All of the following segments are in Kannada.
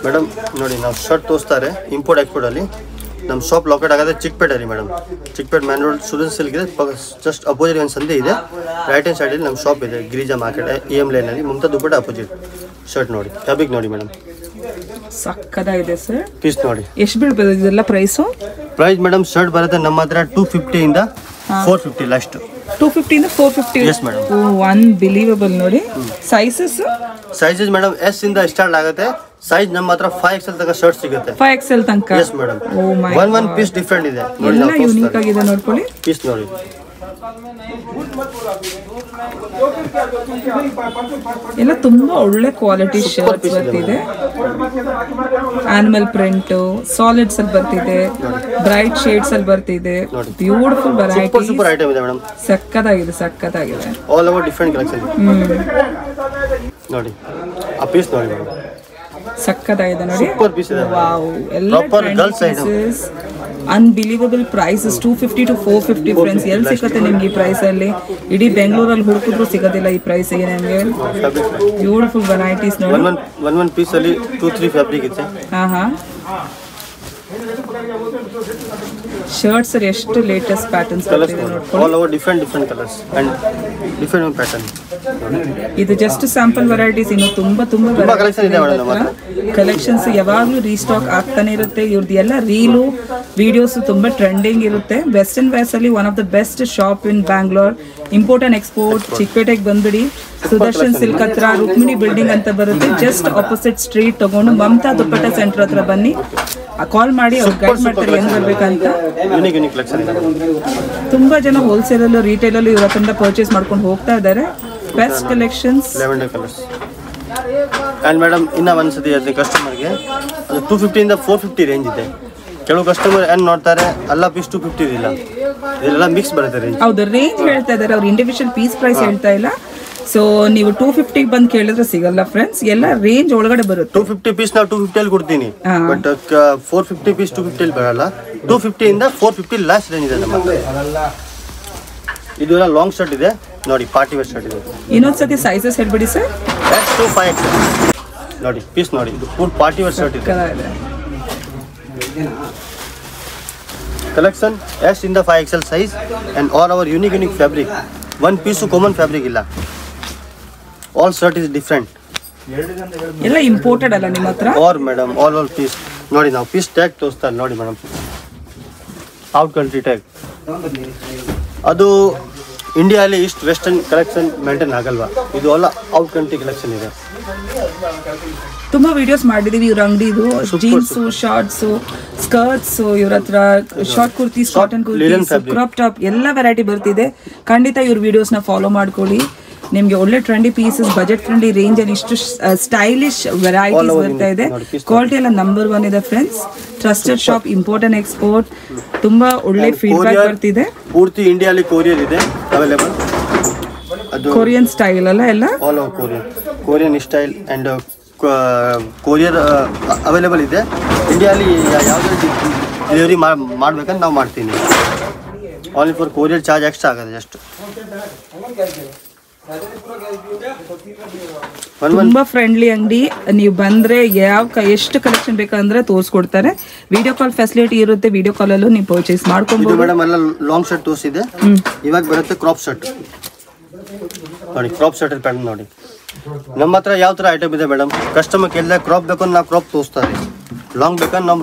ಮೇಡಮ್ ನೋಡಿ ನಾವು ಶರ್ಟ್ ತೋರಿಸ್ತಾರೆ ಇಂಪೋರ್ಟ್ ಎಕ್ಸ್ಪೋರ್ಟ್ ಅಲ್ಲಿ ನಮ್ಮ ಶಾಪ್ ಲೊಕೇಟ್ ಆಗೋದು ಚಿಕ್ಕಪೇಟೆ ರೀ madam. Chickpet man road Sudarshan silk ಇದೆ, ಜಸ್ಟ್ ಅಪೋಸಿಟ್ ಒಂದು ಸಂದೆ ಇದೆ. ರೈಟ್ ಹ್ಯಾಂಡ್ ಸೈಡಲ್ಲಿ ನಮ್ಮ ಶಾಪ್ ಇದೆ, ಗಿರಿಜಾ ಮಾರ್ಕೆಟ್ EM ಲೈನಲ್ಲಿ ಮಮತಾ ದುಪ್ಪಟ್ಟ ಅಪೋಸಿಟ್. ಶರ್ಟ್ ನೋಡಿ, ಫ್ಯಾಬ್ರಿಕ್ ನೋಡಿ ಮೇಡಮ್, ಸಕ್ಕದಾಗಿದೆ ಸರ್. ಪೀಸ್ ನೋಡಿ ಎಷ್ಟು ಬೀಳ್ಬೋದು ಇದೆಲ್ಲ ಪ್ರೈಸು? ಪ್ರೈಸ್ ಮೇಡಮ್ ಶರ್ಟ್ ಬರುತ್ತೆ ನಮ್ಮ ಹತ್ರ 250 ಇಂದ 450 ಲಾಸ್ಟ್. 250 ಇಂದ 450. Yes madam. ಅನ್ಬಿಲೀವಬಲ್ ನೋಡಿ. ಸೈಜಸ್ ಮೇಡಮ್ ಎಸ್ ಇಂದ ಸ್ಟಾರ್ಟ್ ಆಗುತ್ತೆ. ಸೈಜ್ ನಮ್ಮ ಹತ್ರ 5XL ತನಕ ಶರ್ಟ್ ಸಿಗುತ್ತೆ. 5XL ತನಕ. Yes madam. One piece different ಇದೆ ನೋಡಿ, ಎಲ್ಲ ಯೂನಿಕ್ ಆಗಿದೆ ನೋಡ್ಕೊಳ್ಳಿ. ಪೀಸ್ ನೋಡಿ, ಎಲ್ಲ ತುಂಬಾ ಒಳ್ಳೆ ಕ್ವಾಲಿಟಿ ಶರ್ಟ್ ಬರ್ತಿದೆ. ಆನಿಮಲ್ ಪ್ರಿಂಟ್ ಸಾಲಿಡ್ಸ್ ಅಲ್ಲಿ ಬರ್ತಿದೆ, ಬ್ರೈಟ್ ಶೇಡ್ಸ್ ಅಲ್ಲಿ ಬರ್ತಿದೆ. ಬ್ಯೂಟಿಫುಲ್ ವೆರೈಟಿ, ಸೂಪರ್ ಐಟಮ್ ಇದೆ ಮೇಡಮ್. ಸಕ್ಕತ್ತಾಗಿದೆ, ಸಕ್ಕತ್ತಾಗಿದೆ. ಆಲ್ ಓವರ್ ಡಿಫರೆಂಟ್ ಕಲೆಕ್ಷನ್ ನೋಡಿ. ಆ ಪೀಸ್ ನೋಡಿ ಮೇಡಮ್, ಸಕ್ಕತ್ತಾಗಿದೆ ನೋಡಿ. ಸೂಪರ್ ಪೀಸ್ ಇದೆ. ವಾವ್, ಎಲ್ಲ proper girls item. Unbelievable prices. 250 to 450 friends. ಎಲ್ಲಿ ಸಿಗುತ್ತೆ ನಿಮ್ಗೆ ಈ ಪ್ರೈಸ್ ಅಲ್ಲಿ? ಇಡೀ ಬೆಂಗಳೂರಲ್ಲಿ ಹುಡುಕಿದ್ರು ಸಿಗೋದಿಲ್ಲ ಈ ಪ್ರೈಸ್ ಗೆ ನಿಮಗೆ. ಬ್ಯೂಟಿಫುಲ್ ವೆರೈಟೀಸ್ ನೋಡಿ. ಒನ್ ಪೀಸ್ ಅಲ್ಲಿ 2-3 ಫ್ಯಾಬ್ರಿಕ್ ಇದೆ. ಹಾ ಶರ್ಟ್ಸ್ ಎಷ್ಟು ಲೇಟೆಸ್ಟ್ ಪ್ಯಾಟರ್ನ್ಸ್ ಬರ್ತಿದೆ ನೋಡ್ಕೊಳ್ಳಿ. All over different colours and different pattern. ಇದು ಜಸ್ಟ್ ಸ್ಯಾಂಪಲ್ ವೆರೈಟೀಸ್. ಇನ್ನು ತುಂಬಾ ಕಲೆಕ್ಷನ್ ಇದೆ ಮೇಡಮ್. ಕಲೆಕ್ಷನ್ಸ್ ಯಾವಾಗಲೂ ರೀಸ್ಟಾಕ್ ಆಗ್ತಾನೆ ಇರುತ್ತೆ. ಇವ್ರದ್ದು ಎಲ್ಲ ರೀಲು ವಿಡಿಯೋಸ್ ತುಂಬಾ ಟ್ರೆಂಡಿಂಗ್ ಇರುತ್ತೆ. ವೆಸ್ಟರ್ನ್ ವೇರ್ಸ್ ಅಲ್ಲಿ one of the best shop in Bangalore. Import and export. ಚಿಕ್ಕಪೇಟೆಗೆ ಬಂದ್ಬಿಡಿ, ಸುದರ್ಶನ್ ಸಿಲ್ಕ್ ಹತ್ರ ರುಕ್ಮಿಣಿ ಬಿಲ್ಡಿಂಗ್ ಅಂತ ಬರುತ್ತೆ. ಜಸ್ಟ್ ಆಪೋಸಿಟ್ ಸ್ಟ್ರೀಟ್ ತಗೊಂಡು ಮಮತಾ ದುಪ್ಪಟ್ಟ ಸೆಂಟರ್ ಹತ್ರ ಬನ್ನಿ, ಕಾಲ್ ಮಾಡಿ ಅವ್ರು ಗೈಡ್ ಮಾಡ್ತಾರೆ ಹೆಂಗ್ ಬರ್ಬೇಕಂತ. ತುಂಬಾ ಜನ ಹೋಲ್ಸೇಲ್ ಅಲ್ಲೂ ರಿಟೇಲ್ ಅಲ್ಲೂ ಇವ್ರ ಹತ್ರ ಪರ್ಚೇಸ್ ಮಾಡ್ಕೊಂಡು ಹೋಗ್ತಾ ಇದ್ದಾರೆ. Best collections. Lavender colours. And madam ಇನ್ನ ಒಂದ್ಸತಿ ಹೇಳ್ತೀನಿ ಕಸ್ಟಮರ್ಗೆ, ಅದು 250 ಇಂದ 450 ರೇಂಜ್ ಇದೆ. ಕೆಲವು ಕಸ್ಟಮರ್ ಏನ್ ನೋಡ್ತಾರೆ, ಅಲ್ಲ ಪೀಸ್ 250 ಇಲ್ಲ, ಇದೆಲ್ಲ ಮಿಕ್ಸ್ ಬರುತ್ತೆ ರೇಂಜ್. ಹೌದು, ರೇಂಜ್ ಹೇಳ್ತಾ ಇದ್ದಾರೆ ಅವ್ರು, ಇಂಡಿವಿಜುವಲ್ ಪೀಸ್ ಪ್ರೈಸ್ ಹೇಳ್ತಾ ಇಲ್ಲ. ಸೊ ನೀವು 250 ಬಂದು ಕೇಳಿದ್ರೆ ಸಿಗಲ್ಲ ಫ್ರೆಂಡ್ಸ್, ಎಲ್ಲ ರೇಂಜ್ ಒಳಗಡೆ ಬರುತ್ತೆ. 250 ಪೀಸ್ ನಾವು 250 ಅಲ್ಲಿ ಕೊಡ್ತೀನಿ, ಬಟ್ 450 ಪೀಸ್ 250 ಅಲ್ಲಿ ಬರಲ್ಲ. 250 ಇಂದ 450 ಲಾಸ್ಟ್ ರೇಂಜ್ ಇದೆ ನಮ್ಮ. ಇದು ಎಲ್ಲ ಲಾಂಗ್ ಶರ್ಟ್ ಇದೆ ನೋಡಿ, ಪಾರ್ಟಿ ವೇರ್ ಶರ್ಟ್ ಇದೆ. ಇನ್ನೊಂದ್ಸತಿ ಸೈಜಸ್ ಹೇಳ್ಬಿಡಿ ಸರ್. S to 5XL ನೋಡಿ, ಪೀಸ್ ನೋಡಿ, ಇದು ಫುಲ್ ಪಾರ್ಟಿ ವೇರ್ ಶರ್ಟ್ ಇದೆ. ಕಲೆಕ್ಷನ್ S ಇಂದ 5XL size and all our unique fabric. One piece common fabric ಇಲ್ಲ, ಆಲ್ ಶರ್ಟ್ ಇಸ್ ಡಿಫರೆಂಟ್. ಎಲ್ಲ ಇಂಪೋರ್ಟೆಡ್ ಅಲ್ಲ ನಿಮ್ಮ ಹತ್ರ? ಆರ್ ಮೇಡಮ್ ಆಲ್ ಪೀಸ್ ನೋಡಿ, ನಾವು ಪೀಸ್ ಟ್ಯಾಗ್ ತೋರಿಸ್ತಾರೆ ನೋಡಿ ಮೇಡಮ್. Out country tag. ಅದು ಇಂಡಿಯಾಲಿ ಇಷ್ಟು ವೆಸ್ಟರ್ನ್ ಕಲೆಕ್ಷನ್ ಮೇಂಟೈನ್ ಆಗಲ್ವಾ, ಇದು ಎಲ್ಲ ಔಟ್ ಕಂಟ್ರಿ ಕಲೆಕ್ಷನ್ ಇದೆ. ತುಂಬಾ ವಿಡಿಯೋಸ್ ಮಾಡಿದೀವಿ ಇವ್ರ ಅಂಗಡಿದು. ಜೀನ್ಸು, ಶಾರ್ಟ್ಸು, ಸ್ಕರ್ಟ್ಸು, ಇವ್ರ ಹತ್ರ short kurtis, cotton kurtis, crop top ಎಲ್ಲ ವೆರೈಟಿ ಬರ್ತಿದೆ. ಖಂಡಿತ ಇವ್ರ ವಿಡಿಯೋಸ್ನ ಫಾಲೋ ಮಾಡ್ಕೊಳ್ಳಿ. ನಿಮ್ಗೆ ಒಳ್ಳೆ trendy pieces, budget friendly range ಅಲ್ಲಿ ಇಷ್ಟು ಸ್ಟೈಲಿಶ್ ವೆರೈಟೀಸ್ ಬರ್ತಾ ಇದೆ. ಕ್ವಾಲಿಟಿ ಎಲ್ಲ ನಂಬರ್ 1 ಇದೆ friends. Trusted shop, import and export. ತುಂಬಾ ಒಳ್ಳೆ ಫೀಡ್ಬ್ಯಾಕ್ ಬರ್ತಿದೆ. ಪೂರ್ತಿ ಇಂಡಿಯಾಲಿ ಕೊರಿಯರ್ ಇದೆ ಅವೈಲೇಬಲ್. ಅದು ಕೊರಿಯನ್ ಸ್ಟೈಲ್ ಅಲ್ಲ, ಎಲ್ಲ all over Korean style and courier available ಇದೆ. ಇಂಡಿಯಾಲಿ ಯಾವುದೇ ಡೆಲಿವರಿ ಮಾಡ್ಬೇಕಂತ ನಾವು ಮಾಡ್ತೀನಿ. Only for courier charge extra ಆಗುತ್ತೆ ಜಸ್ಟ್. ತುಂಬಾ ಫ್ರೆಂಡ್ಲಿ ಅಂಗಡಿ. ನೀವು ಬಂದ್ರೆ ಎಷ್ಟು ಕಲೆಕ್ಷನ್ ಬೇಕಂದ್ರೆ ತೋರಿಸ್ಕೊಡ್ತಾರೆ. ವಿಡಿಯೋ ಕಾಲ್ ಫೆಸಿಲಿಟಿ ಇರುತ್ತೆ, ವಿಡಿಯೋ ಕಾಲ್ ಅಲ್ಲೂ ನೀವು ಪರ್ಚೇಸ್ ಮಾಡ್ಕೊಬಹುದು. ಮೇಡಮ್ ಎಲ್ಲ ಲಾಂಗ್ ಶರ್ಟ್ ತೋರಿಸಿದೆ, ಇವಾಗ ಬರುತ್ತೆ ಕ್ರಾಪ್ ಶರ್ಟ್ ನೋಡಿ. ಕ್ರಾಪ್ ಶರ್ಟ್ ಪ್ಯಾಟರ್ನ್ ನೋಡಿ, ನಮ್ಮ ಹತ್ರ ಯಾವ ತರ ಐಟಮ್ ಇದೆ ಮೇಡಮ್. ಕಸ್ಟಮರ್ ಕೇಳಿದ್ರೆ ಕ್ರಾಪ್ ಬೇಕಂದ್ರೆ ನಾವು ಕ್ರಾಪ್ ತೋರಿಸ್ತಾರೆ, ಲಾಂಗ್ ಬೇಕಂದ್ರೆ ನಾವು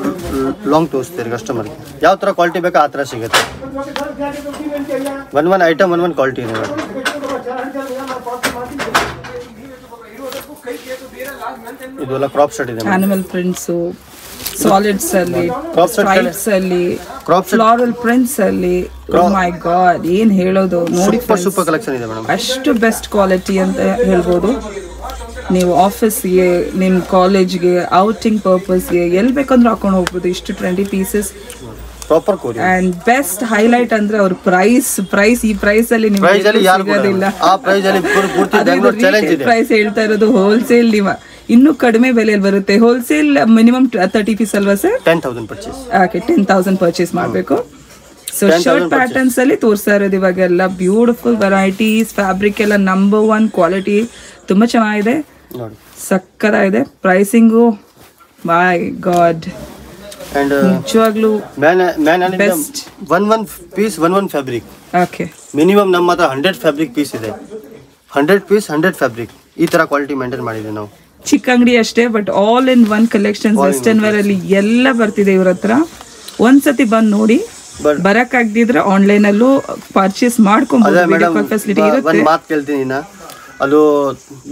ಲಾಂಗ್ ತೋರಿಸ್ತೀವಿ ಕಸ್ಟಮರ್ಗೆ. ಯಾವ ತರ ಕ್ವಾಲಿಟಿ ಬೇಕೋ ಆ ತರ ಸಿಗುತ್ತೆ. ಒನ್ ಐಟಮ್ ಒನ್ ಕ್ವಾಲಿಟಿ ಇದೆ ಮೇಡಮ್. ಇದೆಲ್ಲ ಕ್ರಾಪ್ ಶರ್ಟ್ ಇದೆ. ಆನಿಮಲ್ ಪ್ರಿಂಟ್ಸ್, ಸಾಲಿಡ್ಸ್ ಅಲ್ಲಿ, ಸ್ಟ್ರೈಪ್ಸ್ ಅಲ್ಲಿ, ಫ್ಲೋರಲ್ ಪ್ರಿಂಟ್ಸ್ ಅಲ್ಲಿ. ಓ ಮೈ ಗಾಡ್, ಏನ್ ಹೇಳೋದು ನೋಡಿ. ಸೂಪರ್ ಕಲೆಕ್ಷನ್ ಇದೆ ಮೇಡಮ್. ಅಷ್ಟು ಬೆಸ್ಟ್ ಕ್ವಾಲಿಟಿ ಅಂತ ಹೇಳ್ಬೋದು. ನೀವು ಆಫೀಸ್ಗೆ, ನಿಮ್ಮ ಕಾಲೇಜ್ಗೆ, ಔಟಿಂಗ್ ಪರ್ಪಸ್ಗೆ ಎಲ್ಲಿ ಬೇಕಂದ್ರೆ ಹಾಕೊಂಡು ಹೋಗ್ಬೋದು. ಇಷ್ಟು trendy pieces proper courier. And best highlight ಅಂದ್ರೆ ಅವ್ರ ಪ್ರೈಸ್. ಈ ಪ್ರೈಸ್ ಅಲ್ಲಿ ನಿಮಗೆ ಸಿಗೋದಿಲ್ಲ. ಆ ಪ್ರೈಸ್ ಅಲ್ಲಿ ಪೂರ್ತಿ ಬೆಂಗಳೂರು ಚಾಲೆಂಜ್ ಇದೆ. ಪ್ರೈಸ್ ಹೇಳ್ತಾ ಇರೋದು ಹೋಲ್ಸೇಲ್. ನೀವು ಇನ್ನೂ ಕಡಿಮೆ ಬೆಲೆಯಲ್ಲಿ ಬರುತ್ತೆ. ಹೋಲ್ಸೇಲ್ ಮಿನಿಮಮ್ 30 ಪೀಸ್ ಅಲ್ವಾ ಸರ್? 10,000 ಪರ್ಚೇಸ್. ಓಕೆ, 10,000 ಪರ್ಚೇಸ್ ಮಾಡಬೇಕು. ಸೊ ಶರ್ಟ್ ಪ್ಯಾಟರ್ನ್ಸ್ ಅಲ್ಲಿ ತೋರಿಸ್ತಾ ಇರೋದು ಇವಾಗೆಲ್ಲ ಬ್ಯೂಟಿಫುಲ್ ವೆರೈಟೀಸ್. ಫ್ಯಾಬ್ರಿಕ್ ಎಲ್ಲ ನಂಬರ್ 1 ಕ್ವಾಲಿಟಿ, ತುಂಬಾ ಚೆನ್ನಾಗಿದೆ, ಸಕ್ಕತ್ತಾಗಿದೆ. ಪ್ರೈಸಿಂಗು ಮೈ ಗಾಡ್ ಅಂಡ್ ನಿಜವಾಗ್ಲೂ man best. One piece one fabric okay minimum ನಮ್ಮ ಹತ್ರ 100 ಫ್ಯಾಬ್ರಿಕ್ ಪೀಸ್ ಇದೆ. 100 ಪೀಸ್ 100 ಫ್ಯಾಬ್ರಿಕ್, ಈ ತರ ಕ್ವಾಲಿಟಿ ಮೇಂಟೈನ್ ಮಾಡಿದೆ ನಾವು. ಚಿಕ್ಕ ಅಂಗಡಿ ಅಷ್ಟೇ, but all in one collection. Western wear ಅಲ್ಲಿ ಎಲ್ಲ ಬರ್ತಿದೆ ಇವ್ರ ಹತ್ರ. ಒಂದ್ಸತಿ ಬಂದು ನೋಡಿ, ಬರಕ್ ಆಗದಿದ್ರೆ ಆನ್ಲೈನ್ ಅಲ್ಲೂ ಪರ್ಚೇಸ್ ಮಾಡ್ಕೊಂಬೋದು. ವಿಡಿಯೋ ಕಾಲ್ ಫೆಸಿಲಿಟಿ ಇರುತ್ತೆ. ಒಂದು ಮಾತು ಕೇಳ್ತೀನಿ ನಾ, ಅದು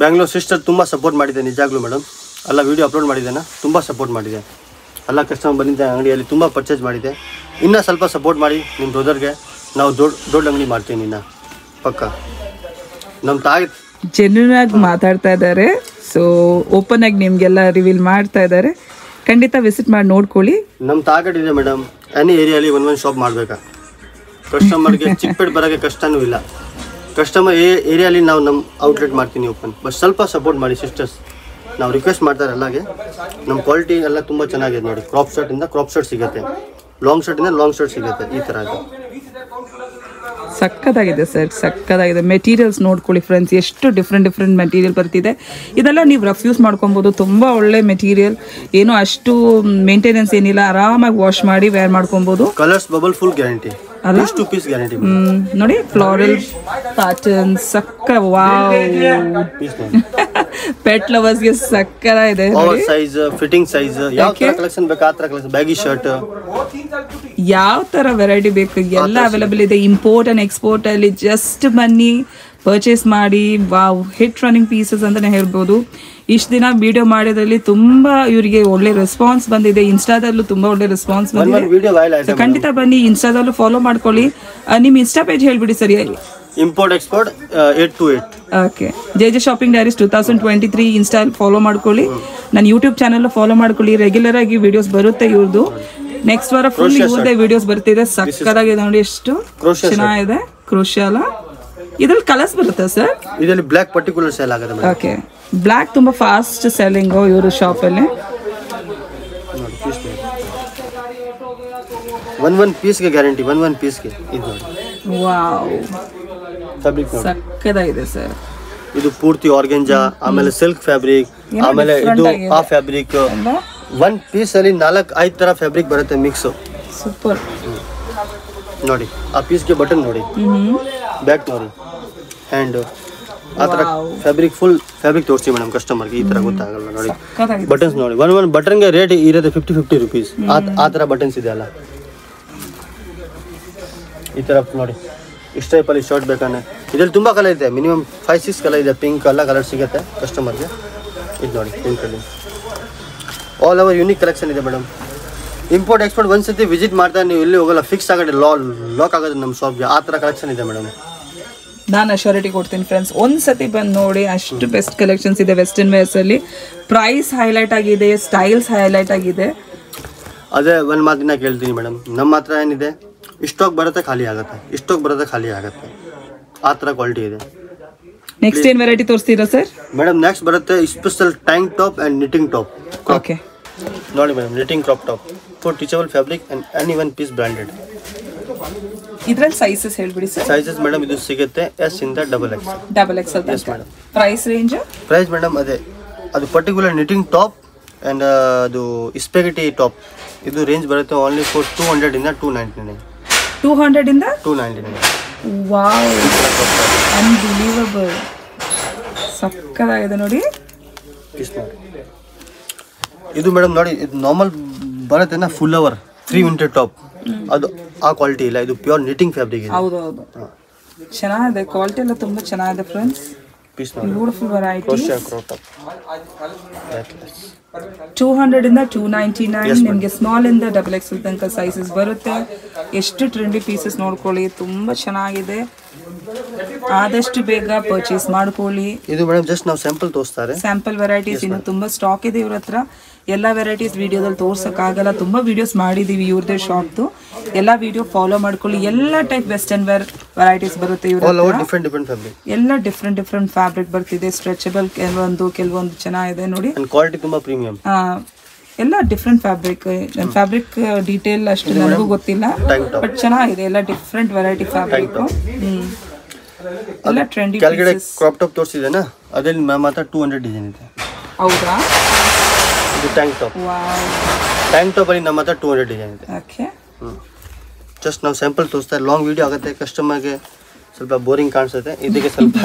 ಬ್ಯಾಂಗ್ಳೂರ್ ಸಿಸ್ಟರ್ ತುಂಬಾ ಸಪೋರ್ಟ್ ಮಾಡಿದೆ ನಿಜಾಗ್ಲೂ ಮೇಡಮ್. ಎಲ್ಲ ವಿಡಿಯೋ ಅಪ್ಲೋಡ್ ಮಾಡಿದ್ದೇನೆ, ತುಂಬಾ ಸಪೋರ್ಟ್ ಮಾಡಿದೆ. ಎಲ್ಲ ಕಸ್ಟಮರ್ ಬಂದಿದ್ದ ಅಂಗಡಿಯಲ್ಲಿ ತುಂಬಾ ಪರ್ಚೇಸ್ ಮಾಡಿದೆ. ಇನ್ನೂ ಸ್ವಲ್ಪ ಸಪೋರ್ಟ್ ಮಾಡಿ ನಿಮ್ಮ ಬ್ರದರ್ಗೆ. ನಾವು ದೊಡ್ಡ ಅಂಗಡಿ ಮಾಡ್ತೀನಿ ಇನ್ನ ಪಕ್ಕ. ನಮ್ಮ ತಾಯಿ ಜೆನ್ಯೂನ್ ಆಗಿ ಮಾತಾಡ್ತಾ ಇದ್ದಾರೆ. ಸೊ ಓಪನ್ ಆಗಿ ನಿಮ್ಗೆಲ್ಲ ರಿವೀಲ್ ಮಾಡ್ತಾ ಇದ್ದಾರೆ. ಖಂಡಿತ ವಿಸಿಟ್ ಮಾಡಿ ನೋಡ್ಕೊಳ್ಳಿ. ನಮ್ಮ ಟಾರ್ಗೆಟ್ ಇದೆ ಮೇಡಮ್, ಎನಿ ಏರಿಯಾಲಿ ಒಂದೊಂದು ಶಾಪ್ ಮಾಡಬೇಕಾ. ಕಸ್ಟಮರ್ಗೆ ಚಿಕ್ಕಪೇಟೆ ಬರೋಕ್ಕೆ ಕಷ್ಟನೂ ಇಲ್ಲ. ಕಸ್ಟಮರ್ ಏರಿಯಾಲಿ ನಾವು ನಮ್ಮ ಔಟ್ಲೆಟ್ ಮಾಡ್ತೀನಿ ಓಪನ್. ಬಟ್ ಸ್ವಲ್ಪ ಸಪೋರ್ಟ್ ಮಾಡಿ ಸಿಸ್ಟರ್ಸ್, ನಾವು ರಿಕ್ವೆಸ್ಟ್ ಮಾಡ್ತಾರೆ ಎಲ್ಲಾಗೆ. ನಮ್ಮ ಕ್ವಾಲಿಟಿ ಎಲ್ಲ ತುಂಬ ಚೆನ್ನಾಗಿದೆ ನೋಡಿ. ಕ್ರಾಪ್ ಶರ್ಟಿಂದ ಕ್ರಾಪ್ ಶರ್ಟ್ ಸಿಗುತ್ತೆ, ಲಾಂಗ್ ಶರ್ಟಿಂದ ಲಾಂಗ್ ಶರ್ಟ್ ಸಿಗುತ್ತೆ, ಈ ಥರ ಇದೆ. ಸಕ್ಕತ್ತಾಗಿದೆ ಸರ್, ಸಕ್ಕತ್ತಾಗಿದೆ. ಮೆಟೀರಿಯಲ್ಸ್ ನೋಡ್ಕೊಳ್ಳಿ ಫ್ರೆಂಡ್ಸ್, ಎಷ್ಟು ಡಿಫ್ರೆಂಟ್ ಮೆಟೀರಿಯಲ್ ಬರ್ತಿದೆ. ಇದೆಲ್ಲ ನೀವು ರಫ್ ಯೂಸ್ ಮಾಡ್ಕೊಬೋದು. ತುಂಬ ಒಳ್ಳೆ ಮೆಟೀರಿಯಲ್, ಏನೋ ಅಷ್ಟು ಮೇಂಟೆನೆನ್ಸ್ ಏನಿಲ್ಲ. ಆರಾಮಾಗಿ ವಾಶ್ ಮಾಡಿ ವೇರ್ ಮಾಡ್ಕೊಬೋದು. Colours bubble full guarantee, piece to piece guarantee. ನೋಡಿ ಫ್ಲೋರಲ್ ಪ್ಯಾಟರ್ನ್, ಸಕ್ಕ ವಾವ್. ಪೆಟ್ ಲವರ್ಸ್ಗೆ ಸಕ್ಕರ ಇದೆ. ಸೈಜ್, ಫಿಟ್ಟಿಂಗ್ ಸೈಜ್, ಯಾವ ತರ ಕಲೆಕ್ಷನ್ ಬೇಕು ಆ ತರ ಕಲೆಕ್ಷನ್. ಬ್ಯಾಗಿ ಶರ್ಟ್, ಯಾವ ತರ ವೆರೈಟಿ ಬೇಕು ಎಲ್ಲ ಅವೈಲೇಬಲ್ ಇದೆ. ಇಂಪೋರ್ಟ್ ಅಂಡ್ ಎಕ್ಸ್ಪೋರ್ಟ್ ಅಲ್ಲಿ ಜಸ್ಟ್ ಬನ್ನಿ, ಪರ್ಚೇಸ್ ಮಾಡಿ. ವಾವ್, ಹಿಟ್ ರನ್ನಿಂಗ್ ಪೀಸಸ್ ಅಂತಾನೆ ಹೇಳ್ಬೋದು. ಇಷ್ಟು ದಿನ ವಿಡಿಯೋ ಮಾಡಿದ್ರಲ್ಲಿ ತುಂಬಾ ಇವರಿಗೆ ಒಳ್ಳೆ ರೆಸ್ಪಾನ್ಸ್ ಬಂದಿದೆ. ಇನ್ಸ್ಟಾದಲ್ಲೂ ತುಂಬಾ ಒಳ್ಳೆ ರೆಸ್ಪಾನ್ಸ್ ಬಂದಿದೆ. ಖಂಡಿತ ಬನ್ನಿ, ಇನ್ಸ್ಟಾದಲ್ಲೂ ಫಾಲೋ ಮಾಡ್ಕೊಳ್ಳಿ. ನಿಮ್ ಇನ್ಸ್ಟಾ ಪೇಜ್ ಹೇಳ್ಬಿಡಿ ಸರಿ. Import export 828. Okay, J shopping diaries 2023 insta follow ಮಾಡ್ಕೊಳ್ಳಿ. ನನ್ನ ಯೂಟ್ಯೂಬ್ ಚಾನಲ್ ಫಾಲೋ ಮಾಡ್ಕೊಳ್ಳಿ. ರೆಗ್ಯುಲರ್ ಆಗಿ ವಿಡಿಯೋಸ್ ಬರುತ್ತೆ ಇವ್ರದ್ದು. ನೆಕ್ಸ್ಟ್ ವಾರ ಫುಲ್ ಇವ್ರದೇ ವಿಡಿಯೋಸ್ ಬರ್ತಿದೆ. ಸಕ್ಕತ್ತಾಗಿದೆ ನೋಡಿ, ಎಷ್ಟು ಚೆನ್ನಾಗಿದೆ. ಕ್ರೋಶಿಯಾ ಅಲ್ಲ, ಇದ್ರಲ್ಲಿ ಕಲರ್ಸ್ ಬರುತ್ತೆ ಸರ್. ಇದರಲ್ಲಿ ಬ್ಲಾಕ್ ಪರ್ಟಿಕ್ಯುಲರ್ ಸೇಲ್ ಆಗುತ್ತೆ. ಓಕೆ, ಬ್ಲಾಕ್ ತುಂಬಾ ಫಾಸ್ಟ್ ಸೆಲ್ಲಿಂಗ್ ಇವರು ಶಾಪ್ ಅಲ್ಲಿ. ಒನ್ ಪೀಸ್ಗೆ ಗ್ಯಾರಂಟಿ, ಒನ್ ಪೀಸ್ಗೆ ಇದು. ವಾವ್, ಫ್ಯಾಬ್ರಿಕ್ ಸಕ್ಕತ್ತಾಗಿದೆ ಸರ್. ಇದು ಪೂರ್ತಿ ಆರ್ಗೆಂಜಾ, ಆಮೇಲೆ ಸಿಲ್ಕ್ ಫ್ಯಾಬ್ರಿಕ್, ಆಮೇಲೆ ಇದು ಆ ಫ್ಯಾಬ್ರಿಕ್. ಒನ್ ಪೀಸ್ ಅಲ್ಲಿ 4-5 ತರ ಫ್ಯಾಬ್ರಿಕ್ ಬರುತ್ತೆ ಮಿಕ್ಸ್. ಸೂಪರ್ ನೋಡಿ, ಆ ಪೀಸ್ಗೆ ಬಟನ್ ನೋಡಿ, ಬ್ಯಾಕ್ ನೋಡಿ, ಹ್ಯಾಂಡ್, ಆ ಥರ ಫ್ಯಾಬ್ರಿಕ್, ಫುಲ್ ಫ್ಯಾಬ್ರಿಕ್ ತೋರಿಸಿ ಮೇಡಮ್ ಕಸ್ಟಮರ್ಗೆ. ಈ ಥರ ಗೊತ್ತಾಗಲ್ಲ ನೋಡಿ. ಬಟನ್ಸ್ ನೋಡಿ, ಒನ್ ಬಟನ್ಗೆ ರೇಟ್ ಇರುತ್ತೆ 50 rupees. ಆ ಥರ ಬಟನ್ಸ್ ಇದೆ ಅಲ್ಲ, ಈ ಥರ ನೋಡಿ. ಇಷ್ಟು ಟೈಪಲ್ಲಿ ಶರ್ಟ್ ಬೇಕಾನೆ. ಇದರಲ್ಲಿ ತುಂಬ ಕಲರ್ ಇದೆ, ಮಿನಿಮಮ್ 5-6 ಕಲರ್ ಇದೆ. ಪಿಂಕ್ ಎಲ್ಲ ಕಲರ್ ಸಿಗುತ್ತೆ ಕಸ್ಟಮರ್ಗೆ. ಇದು ನೋಡಿ, ಪಿಂಕಲ್ಲಿ ಆಲ್ ಓವರ್ ಯೂನಿಕ್ ಕಲೆಕ್ಷನ್ ಇದೆ ಮೇಡಮ್. ಇಂಪೋರ್ಟ್ ಎಕ್ಸ್ಪೋರ್ಟ್ ಒಂದ್ಸತಿ ವಿಸಿಟ್ ಮಾಡ್ತಾ ನೀವು ಎಲ್ಲಿ ಹೋಗಲ್ಲ, ಫಿಕ್ಸ್ ಆಗೋದು, ಲಾಕ್ ಆಗೋದು ನಮ್ಮ ಶಾಪ್ಗೆ. ಆ ಥರ ಕಲೆಕ್ಷನ್ ಇದೆ ಮೇಡಮ್. ನಾನು ಅಶ್ಯೂರಿಟಿ ಕೊಡ್ತೀನಿ ಫ್ರೆಂಡ್ಸ್, ಒಂದ್ಸತಿ ಬಂದು ನೋಡಿ. ಅಷ್ಟು ಬೆಸ್ಟ್ ಕಲೆಕ್ಷನ್ಸ್ ಇದೆ ವೆಸ್ಟರ್ನ್ ವೇರ್ಸ್ ಅಲ್ಲಿ. ಪ್ರೈಸ್ ಹೈಲೈಟ್ ಆಗಿದೆ, ಸ್ಟೈಲ್ಸ್ ಹೈಲೈಟ್ ಆಗಿದೆ. ಅದೇ ಒಂದು ಮಾತಿನ ಕೇಳ್ತೀನಿ ಮೇಡಮ್, ನಮ್ಮ ಹತ್ರ ಏನಿದೆ, ಇಷ್ಟೋಗಿ ಬರುತ್ತೆ ಖಾಲಿ ಆಗುತ್ತೆ, ಇಷ್ಟೋಗಿ ಬರುತ್ತೆ ಖಾಲಿ ಆಗುತ್ತೆ. ಆ ಥರ ಕ್ವಾಲಿಟಿ ಇದೆ. ನೆಕ್ಸ್ಟ್ ಏನು ವೆರೈಟಿ ತೋರಿಸ್ತೀರಾ ಸರ್? ಮೇಡಮ್ ನೆಕ್ಸ್ಟ್ ಬರುತ್ತೆ special tank top and knitting top. Okay, ನೋಡಿ madam, knitting crop top for teachable fabric and any one piece branded. ಇದ್ರಲ್ಲಿ ಸೈಜಸ್ ಹೇಳ್ಬಿಡಿ ಸರ್. ಸೈಜಸ್ ಮೇಡಮ್ ಇದು ಸಿಗುತ್ತೆ S ಇಂದ XXL. Yes madam. Price range? Price madam ಅದೇ, ಅದು ಪರ್ಟಿಕ್ಯುಲರ್ ನಿಟ್ಟಿಂಗ್ ಟಾಪ್ ಆ್ಯಂಡ್ ಅದು ಸ್ಪೆಗೆಟಿ ಟಾಪ್. ಇದು ರೇಂಜ್ ಬರುತ್ತೆ ಓನ್ಲಿ ಫಾರ್ 200 ಇಂದ 299. 200 ಇಂದ 299. Wow, unbelievable. ಸಕ್ಕತ್ತಾಗಿದೆ ನೋಡಿ. ಇದು ಮೇಡಮ್ ನೋಡಿ, ಇದು ನಾರ್ಮಲ್ ಬರುತ್ತೆ ಫುಲ್ ಓವರ್ 3 winter ಟಾಪ್. ಅದು ಆ ಕ್ವಾಲಿಟಿ ಇಲ್ಲ, ಇದು ಪ್ಯೂರ್ ನಿಟ್ಟಿಂಗ್ ಫ್ಯಾಬ್ರಿಕ್ ಇದೆ. ಹೌದು, ಚೆನ್ನಾಗಿದೆ. ಕ್ವಾಲಿಟಿ ಎಲ್ಲ ತುಂಬಾ ಚೆನ್ನಾಗಿದೆ ಫ್ರೆಂಡ್ಸ್. Beautiful variety. 200 ಇಂದ 299. ನಿಮಗೆ ಸ್ಮಾಲ್ ಇಂದ XXL ತನಕ ಸೈಜಸ್ ಬರುತ್ತೆ. ಎಷ್ಟು ಟ್ರೆಂಡಿ ಪೀಸಸ್ ನೋಡ್ಕೊಳ್ಳಿ, ತುಂಬಾ ಚೆನ್ನಾಗಿದೆ. ಆದಷ್ಟು ಬೇಗ ಪರ್ಚೇಸ್ ಮಾಡ್ಕೊಳ್ಳಿ. ಇದು ಮೇಡಮ್ ಜಸ್ಟ್ ನಾವು ಸ್ಯಾಂಪಲ್ ತೋರಿಸ್ತಾರೆ. ಸ್ಯಾಂಪಲ್ ವೆರೈಟೀಸ್ ಇನ್ನು ತುಂಬಾ ಸ್ಟಾಕ್ ಇದೆ ಇವ್ರ ಹತ್ರ. ಎಲ್ಲ ವೆರೈಟೀಸ್ ವಿಡಿಯೋದಲ್ಲಿ ತೋರ್ಸಕ್ಕಾಗಲ್ಲ, ತುಂಬಾ ವಿಡಿಯೋಸ್ ಮಾಡಿದೀವಿ ಇವ್ರದೇ ಶಾಪ್ದು. ಎಲ್ಲ ವಿಡಿಯೋ ಫಾಲೋ ಮಾಡ್ಕೊಳ್ಳಿ. ಎಲ್ಲ ಟೈಪ್ ವೆಸ್ಟರ್ನ್ ವೇರ್ ವೆರೈಟೀಸ್ ಬರುತ್ತೆ ಇವ್ರ ಹತ್ರ. ಎಲ್ಲ ಡಿಫ್ರೆಂಟ್ ಫ್ಯಾಬ್ರಿಕ್ ಬರ್ತಿದೆ. ಸ್ಟ್ರೆಚಬಲ್ ಕೆಲವೊಂದು ಚೆನ್ನಾಗಿದೆ ನೋಡಿ. ಕ್ವಾಲಿಟಿ ತುಂಬಾ ಪ್ರೀಮಿಯಂ. ಎಲ್ಲ ಡಿಫ್ರೆಂಟ್ ಫ್ಯಾಬ್ರಿಕ್ ಡೀಟೇಲ್ ಅಷ್ಟು ನನಗೂ ಗೊತ್ತಿಲ್ಲ, ಬಟ್ ಚೆನ್ನಾಗಿದೆ. ಎಲ್ಲ ಡಿಫ್ರೆಂಟ್ ವೆರೈಟಿ ಫ್ಯಾಬ್ರಿಕ್. ಎಲ್ಲ ಟ್ರೆಂಡಿ. ಕೆಳಗಡೆ ಕ್ರಾಪ್ ಟಾಪ್ ತೋರಿಸಿದೇನಾ, ಅದ್ರಲ್ಲಿ ಮ್ಯಾಮ್ ಹತ್ರ 200 ಡಿಸೈನ್ ಇದೆ. ಹೌದಾ? ಇದು tank top. Wow. Tank top ಅಲ್ಲಿ ನಮ್ಮ ಹತ್ರ 200 ಡಿಸೈನ್ ಇದೆ. ಓಕೆ. ಜಸ್ಟ್ ನಾವು ಸ್ಯಾಂಪಲ್ ತೋರಿಸ್ತಾ ಲಾಂಗ್ ವಿಡಿಯೋ ಆಗುತ್ತೆ, ಕಸ್ಟಮರ್ಗೆ ಸ್ವಲ್ಪ ಬೋರಿಂಗ್ ಕಾಣಿಸುತ್ತೆ, ಇದಕ್ಕೆ ಸ್ವಲ್ಪ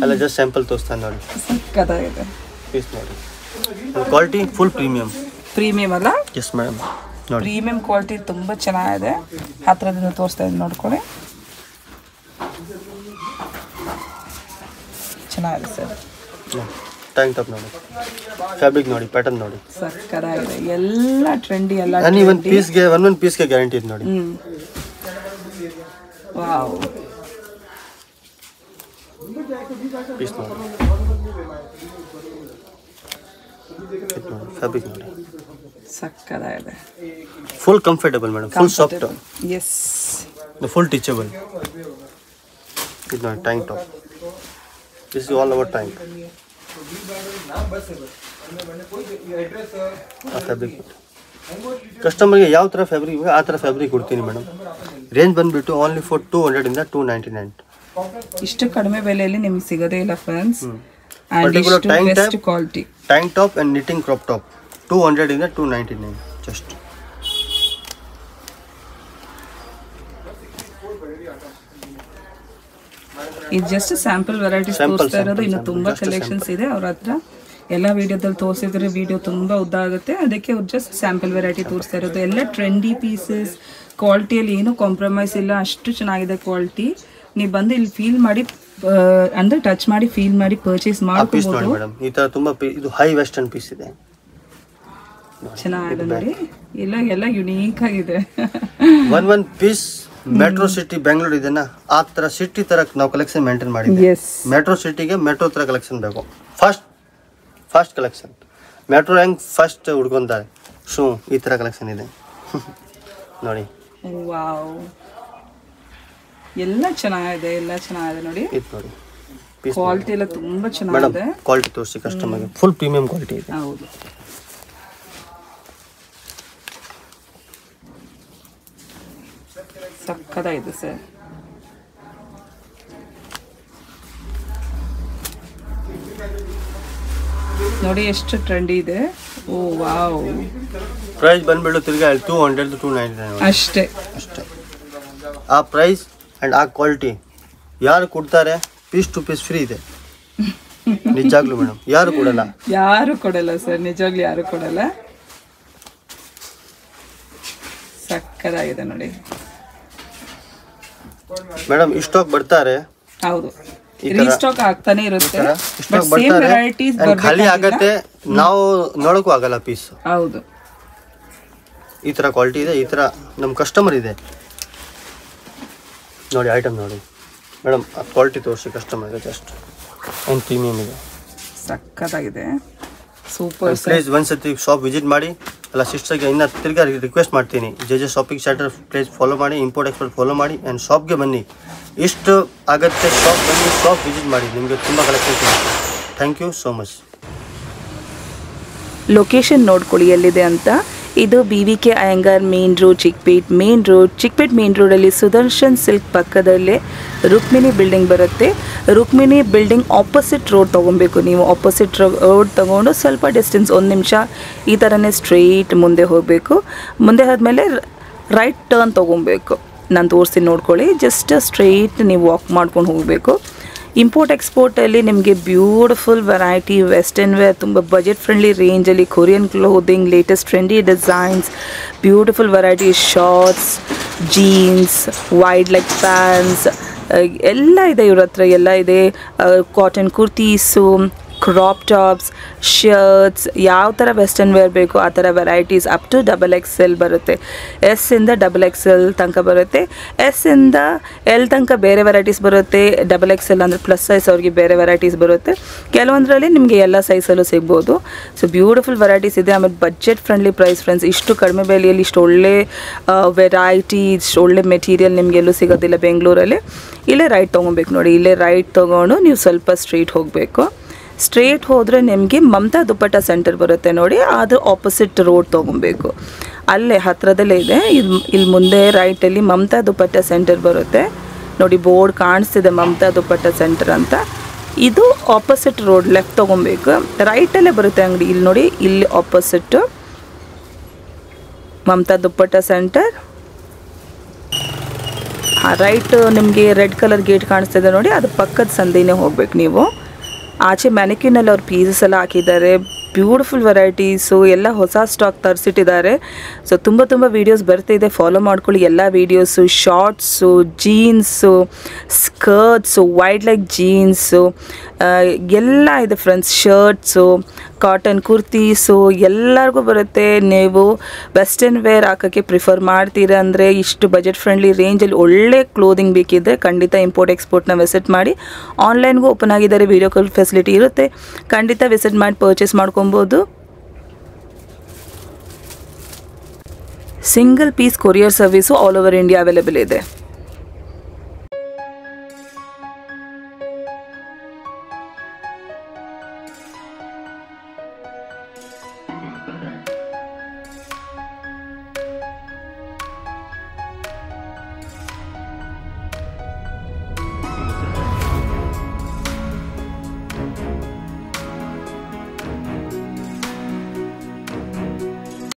ಎಲ್ಲ ಜಸ್ಟ್ ಸ್ಯಾಂಪಲ್ ತೋರಿಸ್ತಾ ನೋಡಿ. ಸಕ್ಕತ್ತಾಗಿದೆ ಪೀಸ್ ನೋಡಿ. ಕ್ವಾಲಿಟಿ ಫುಲ್ ಪ್ರೀಮಿಯಂ ಅಲ್ಲ? ಎಸ್ ಮೇಡಮ್ ನೋಡಿ. ಪ್ರೀಮಿಯಂ ಕ್ವಾಲಿಟಿ ತುಂಬ ಚೆನ್ನಾಗಿದೆ. ಹತ್ರದಿಂದ ತೋರಿಸ್ತಾ ಇದ್ದೀನಿ ನೋಡ್ಕೊಳ್ಳಿ. ಚೆನ್ನಾಗಿದೆ ಸರ್. ಟ್ಯಾಂಕ್ ಟಾಪ್ ನೋಡಿ, ಫ್ಯಾಬ್ರಿಕ್ ನೋಡಿ, ಪ್ಯಾಟರ್ನ್ ನೋಡಿ, ಸಕ್ಕತ್ತಾಗಿದೆ. ಎಲ್ಲ ಟ್ರೆಂಡಿ, ಎಲ್ಲ ಒಂದು ಪೀಸ್ಗೆ ಗ್ಯಾರಂಟಿ ಇದೆ ನೋಡಿ. ವಾವ್. ಪೀಸ್ ನೋಡಿ, ಫ್ಯಾಬ್ರಿಕ್ ನೋಡಿ, ಸಕ್ಕತ್ತಾಗಿದೆ. Full comfortable madam, full soft. Yes, full teachable. ಇದು ನೋಡಿ tank top. This is all our tank. Fabric ಕಸ್ಟಮರ್ಗೆ ಯಾವ ಥರ ಫ್ಯಾಬ್ರಿಕ್ ಬೇಕು ಆ ಥರ ಫ್ಯಾಬ್ರಿಕ್ ಕೊಡ್ತೀನಿ ಮೇಡಮ್. ರೇಂಜ್ ಬಂದುಬಿಟ್ಟು ಓನ್ಲಿ ಫಾರ್ 200 ಇಂದ 299. ಇಷ್ಟು ಕಡಿಮೆ ಬೆಲೆಯಲ್ಲಿ ನಿಮ್ಗೆ ಸಿಗೋದೇ ಇಲ್ಲ friends. Quality tank top and knitting crop top 200 ಇಂದ 299 ಜಸ್ಟ್. ಇದು ಜಸ್ಟ್ ಸ್ಯಾಂಪಲ್ ವೆರೈಟೀಸ್ ತೋರಿಸ್ತಾ ಇರೋದು. ಇನ್ನು ತುಂಬ ಕಲೆಕ್ಷನ್ಸ್ ಇದೆ ಅವ್ರ ಹತ್ರ. ಎಲ್ಲ ವಿಡಿಯೋದಲ್ಲಿ ತೋರಿಸಿದ್ರೆ ವಿಡಿಯೋ ತುಂಬ ಉದ್ದ ಆಗುತ್ತೆ, ಅದಕ್ಕೆ ಅವ್ರು ಜಸ್ಟ್ ಸ್ಯಾಂಪಲ್ ವೆರೈಟಿ ತೋರಿಸ್ತಾ ಇರೋದು. ಎಲ್ಲ ಟ್ರೆಂಡಿ ಪೀಸಸ್, ಕ್ವಾಲಿಟಿಯಲ್ಲಿ ಏನೂ ಕಾಂಪ್ರಮೈಸ್ ಇಲ್ಲ, ಅಷ್ಟು ಚೆನ್ನಾಗಿದೆ ಕ್ವಾಲಿಟಿ. ನೀವು ಬಂದು ಇಲ್ಲಿ ಫೀಲ್ ಮಾಡಿ, ಅಂದರೆ ಟಚ್ ಮಾಡಿ ಫೀಲ್ ಮಾಡಿ ಪರ್ಚೇಸ್ ಮಾಡ್ಕೋಬಹುದು. ಈ ತರ ತುಂಬಾ ಇದು ಹೈ ವೆಸ್ಟರ್ನ್ ಪೀಸ್ ಇದೆ, ಚೆನ್ನಾಗಿದೆ ನೋಡಿ. ಎಲ್ಲ ಯುನೀಕ್ ಆಗಿದೆ. ಒಂದ್ ಪೀಸ್ ಮೆಟ್ರೋ ಸಿಟಿ ಬೆಂಗಳೂರು ಇದೆನಾ ಆ ತರ ಸಿಟಿ ತರ ನಾವು ಕಲೆಕ್ಷನ್ ಮೇಂಟೈನ್ ಮಾಡಿದ್ವಿ. ಮೆಟ್ರೋ ಸಿಟಿಗೆ ಮೆಟ್ರೋ ತರ ಕಲೆಕ್ಷನ್ ಬೇಕು. ಫಸ್ಟ್ ಕಲೆಕ್ಷನ್ ಮೆಟ್ರೋ ಹೆಂಗ್ ಫಸ್ಟ್ ಹುಡ್ಕೊಂತಾರೆ ಶೂ, ಈ ತರ ಕಲೆಕ್ಷನ್ ಇದೆ ನೋಡಿ. ವಾವ್, ಎಲ್ಲ ಚೆನ್ನಾಗಿದೆ ನೋಡಿ. ಇದು ನೋಡಿ ಕ್ವಾಲಿಟಿ ಎಲ್ಲ ತುಂಬಾ ಚೆನ್ನಾಗಿದೆ. ಕ್ವಾಲಿಟಿ ತೋರಿಸಿ ಕಸ್ಟಮರ್ಗೆ, ಫುಲ್ ಪ್ರೀಮಿಯಂ ಕ್ವಾಲಿಟಿ ಇದೆ. ಹೌದು, ಸಕ್ಕತ್ತಾಗಿದೆ ಸರ್. ನೋಡಿ ಎಷ್ಟು ಟ್ರೆಂಡಿ ಇದೆ. ಓ ವಾವ್. ಪ್ರೈಸ್ ಬಂದ್ಬಿಟ್ಟು ತಿರ್ಗಾ 200 to 299 ಅಷ್ಟೇ. ಆ ಪ್ರೈಸ್ ಅಂಡ್ ಆ ಕ್ವಾಲಿಟಿ ಯಾರು ಕೊಡ್ತಾರೆ, ಪೀಸ್ ಟು ಪೀಸ್ ಫ್ರೀ ಇದೆ. ನಿಜಾಗ್ಲೂ ಮೇಡಮ್ ಯಾರು ಕೊಡಲ್ಲ ಸರ್, ನಿಜವಾಗ್ಲೂ ಯಾರು ಕೊಡಲ್ಲ. ಸಕ್ಕತ್ತಾಗಿದೆ ನೋಡಿ ಮೇಡಮ್. ಸ್ಟಾಕ್ ಬರ್ತಾರೆ, ಹೌದು, ರೀಸ್ಟಾಕ್ ಆಗ್ತಾನೆ ಇರುತ್ತೆ. ಖಾಲಿ ಆಗತ್ತೆ, ನಾವು ನೋಡಕ್ಕೂ ಆಗಲ್ಲ ಪೀಸ್. ಹೌದು, ಈ ತರ ಕ್ವಾಲಿಟಿ ಇದೆ, ಈ ತರ ನಮ್ಮ ಕಸ್ಟಮರ್ ಇದೆ ನೋಡಿ. ಐಟಮ್ ನೋಡಿ ಮೇಡಮ್, ಆ ಕ್ವಾಲಿಟಿ ತೋರಿಸಿ ಕಸ್ಟಮರ್ಗೆ. ಜಸ್ಟ್ ಒಂದು ಪ್ರೀಮಿಯಂ ಇದೆ, ಸಕ್ಕತ್ತಾಗಿದೆ, ಸೂಪರ್. ಪ್ಲೀಸ್ ಒಂದ್ಸತಿ ಶಾಪ್ ವಿಸಿಟ್ ಮಾಡಿ. ಅಲ್ಲ ಸಿಸ್ಟರ್ಗೆ ಇನ್ನು ತಿರ್ಗಾ ರಿಕ್ವೆಸ್ಟ್ ಮಾಡ್ತೀನಿ, J shopping centre place follow ಮಾಡಿ, ಇಂಪೋರ್ಟ್ ಎಕ್ಸ್ಪೋರ್ಟ್ ಫಾಲೋ ಮಾಡಿ, ಆ್ಯಂಡ್ ಶಾಪ್ಗೆ ಬನ್ನಿ. ಎಷ್ಟು ಆಗುತ್ತೆ ಶಾಪ್ ಬನ್ನಿ, ಶಾಪ್ ವಿಸಿಟ್ ಮಾಡಿ, ನಿಮಗೆ ತುಂಬ ಕಲೆಕ್ಷನ್ ಸಿಗುತ್ತೆ. Thank you so much. Location ನೋಡ್ಕೊಳ್ಳಿ ಎಲ್ಲಿದೆ ಅಂತ. ಇದು BVK Iyengar main road, Chickpet main ರೋಡಲ್ಲಿ ಸುದರ್ಶನ್ ಸಿಲ್ಕ್ ಪಕ್ಕದಲ್ಲೇ ರುಕ್ಮಿಣಿ ಬಿಲ್ಡಿಂಗ್ ಬರುತ್ತೆ. ರುಕ್ಮಿಣಿ ಬಿಲ್ಡಿಂಗ್ ಆಪೋಸಿಟ್ ರೋಡ್ ತೊಗೊಬೇಕು ನೀವು. ಆಪೋಸಿಟ್ ರೋಡ್ ತೊಗೊಂಡು ಸ್ವಲ್ಪ ಡಿಸ್ಟೆನ್ಸ್ 1 ನಿಮಿಷ ಈ ಥರನೇ ಸ್ಟ್ರೈಟ್ ಮುಂದೆ ಹೋಗಬೇಕು. ಮುಂದೆ ಆದಮೇಲೆ ರೈಟ್ ಟರ್ನ್ ತೊಗೊಬೇಕು. ನಾನು ತೋರಿಸ್ತೀನಿ ನೋಡ್ಕೊಳ್ಳಿ. ಜಸ್ಟ್ ಸ್ಟ್ರೈಟ್ ನೀವು ವಾಕ್ ಮಾಡ್ಕೊಂಡು ಹೋಗಬೇಕು. ಇಂಪೋರ್ಟ್ ಎಕ್ಸ್ಪೋರ್ಟಲ್ಲಿ ನಿಮಗೆ ಬ್ಯೂಟಿಫುಲ್ ವೆರೈಟಿ ವೆಸ್ಟರ್ನ್ ವೇರ್, ತುಂಬ ಬಜೆಟ್ ಫ್ರೆಂಡ್ಲಿ ರೇಂಜಲ್ಲಿ Korean clothing, latest trendy designs, beautiful variety shorts, jeans, wide leg pants ಎಲ್ಲ ಇದೆ ಇವ್ರ ಹತ್ರ. ಎಲ್ಲ ಇದೆ. Cotton kurtis, crop tops, shirts, ಯಾವ ಥರ ವೆಸ್ಟರ್ನ್ ವೇರ್ ಬೇಕು ಆ ಥರ ವೆರೈಟೀಸ್ ಅಪ್ ಟು XXL ಬರುತ್ತೆ. S ಇಂದ XXL ತನಕ ಬರುತ್ತೆ. S ಇಂದ L ತನಕ ಬೇರೆ ವೆರೈಟೀಸ್ ಬರುತ್ತೆ. XXL ಅಂದರೆ ಪ್ಲಸ್ ಸೈಜ್ ಅವ್ರಿಗೆ ಬೇರೆ ವೆರೈಟೀಸ್ ಬರುತ್ತೆ. ಕೆಲವೊಂದರಲ್ಲಿ ನಿಮಗೆ ಎಲ್ಲ ಸೈಜಲ್ಲೂ ಸಿಗ್ಬೋದು. ಸೊ ಬ್ಯೂಟಿಫುಲ್ ವೆರೈಟೀಸ್ ಇದೆ. ಆಮೇಲೆ ಬಜೆಟ್ ಫ್ರೆಂಡ್ಲಿ ಪ್ರೈಸ್ ಫ್ರೆಂಡ್ಸ್. ಇಷ್ಟು ಕಡಿಮೆ ಬೆಲೆಯಲ್ಲಿ ಇಷ್ಟು ಒಳ್ಳೆ ವೆರೈಟಿ, ಇಷ್ಟು ಒಳ್ಳೆ ಮೆಟೀರಿಯಲ್ ನಿಮಗೆ ಎಲ್ಲೂ ಸಿಗೋದಿಲ್ಲ ಬೆಂಗಳೂರಲ್ಲಿ. ಇಲ್ಲೇ ರೈಟ್ ತೊಗೊಬೇಕು ನೋಡಿ. ಇಲ್ಲೇ ರೈಟ್ ತೊಗೊಂಡು ನೀವು ಸ್ವಲ್ಪ ಸ್ಟ್ರೀಟ್ ಹೋಗಬೇಕು. ಸ್ಟ್ರೇಟ್ ಹೋದರೆ ನಿಮಗೆ ಮಮತಾ ದುಪ್ಪಟ್ಟ ಸೆಂಟರ್ ಬರುತ್ತೆ ನೋಡಿ, ಅದು ಆಪೋಸಿಟ್ ರೋಡ್ ತೊಗೊಬೇಕು. ಅಲ್ಲೇ ಹತ್ತಿರದಲ್ಲೇ ಇದೆ. ಇಲ್ಲಿ ಮುಂದೆ ರೈಟಲ್ಲಿ ಮಮತಾ ದುಪ್ಪಟ್ಟ ಸೆಂಟರ್ ಬರುತ್ತೆ ನೋಡಿ. ಬೋರ್ಡ್ ಕಾಣಿಸ್ತಿದೆ ಮಮತಾ ದುಪ್ಪಟ್ಟ ಸೆಂಟರ್ ಅಂತ. ಇದು ಆಪೋಸಿಟ್ ರೋಡ್ ಲೆಫ್ಟ್ ತೊಗೊಬೇಕು, ರೈಟಲ್ಲೇ ಬರುತ್ತೆ ಅಂಗಡಿ. ಇಲ್ಲಿ ನೋಡಿ, ಇಲ್ಲಿ ಆಪೋಸಿಟ್ ಮಮತಾ ದುಪ್ಪಟ್ಟ ಸೆಂಟರ್. ರೈಟ್ ನಿಮಗೆ ರೆಡ್ ಕಲರ್ ಗೇಟ್ ಕಾಣಿಸ್ತಿದೆ ನೋಡಿ, ಅದು ಪಕ್ಕದ ಸಂದಿನೇ ಹೋಗ್ಬೇಕು ನೀವು. ಆಚೆ ಮ್ಯಾನಿಕ್ಯೂನಲ್ಲಿ ಅವ್ರು ಪೀಸಸ್ ಎಲ್ಲ ಹಾಕಿದ್ದಾರೆ, ಬ್ಯೂಟಿಫುಲ್ ವೆರೈಟೀಸು, ಎಲ್ಲ ಹೊಸ ಸ್ಟಾಕ್ ತರಿಸಿಟ್ಟಿದ್ದಾರೆ. ಸೊ ತುಂಬ ವೀಡಿಯೋಸ್ ಬರ್ತಿದೆ, ಫಾಲೋ ಮಾಡ್ಕೊಳ್ಳಿ ಎಲ್ಲ videos. Shorts, jeans, skirts, wide leg jeans ಎಲ್ಲ ಇದೆ ಫ್ರೆಂಡ್ಸ್. ಶರ್ಟ್ಸು, ಕಾಟನ್ ಕುರ್ತೀಸು ಎಲ್ಲರಿಗೂ ಬರುತ್ತೆ. ನೀವು ವೆಸ್ಟರ್ನ್ ವೇರ್ ಹಾಕೋಕ್ಕೆ ಪ್ರಿಫರ್ ಮಾಡ್ತೀರಾ ಅಂದರೆ, ಇಷ್ಟು ಬಜೆಟ್ ಫ್ರೆಂಡ್ಲಿ ರೇಂಜಲ್ಲಿ ಒಳ್ಳೆ ಕ್ಲೋದಿಂಗ್ ಬೇಕಿದ್ದರೆ ಖಂಡಿತ ಇಂಪೋರ್ಟ್ ಎಕ್ಸ್ಪೋರ್ಟ್ನ ವಿಸಿಟ್ ಮಾಡಿ. ಆನ್ಲೈನ್ಗೂ ಓಪನ್ ಆಗಿದ್ದಾರೆ, ವಿಡಿಯೋ ಕಾಲ್ ಫೆಸಿಲಿಟಿ ಇರುತ್ತೆ, ಖಂಡಿತ ವಿಸಿಟ್ ಮಾಡಿ ಪರ್ಚೇಸ್ ಮಾಡ್ಕೊಬೋದು. Single piece courier service all over India available ಇದೆ.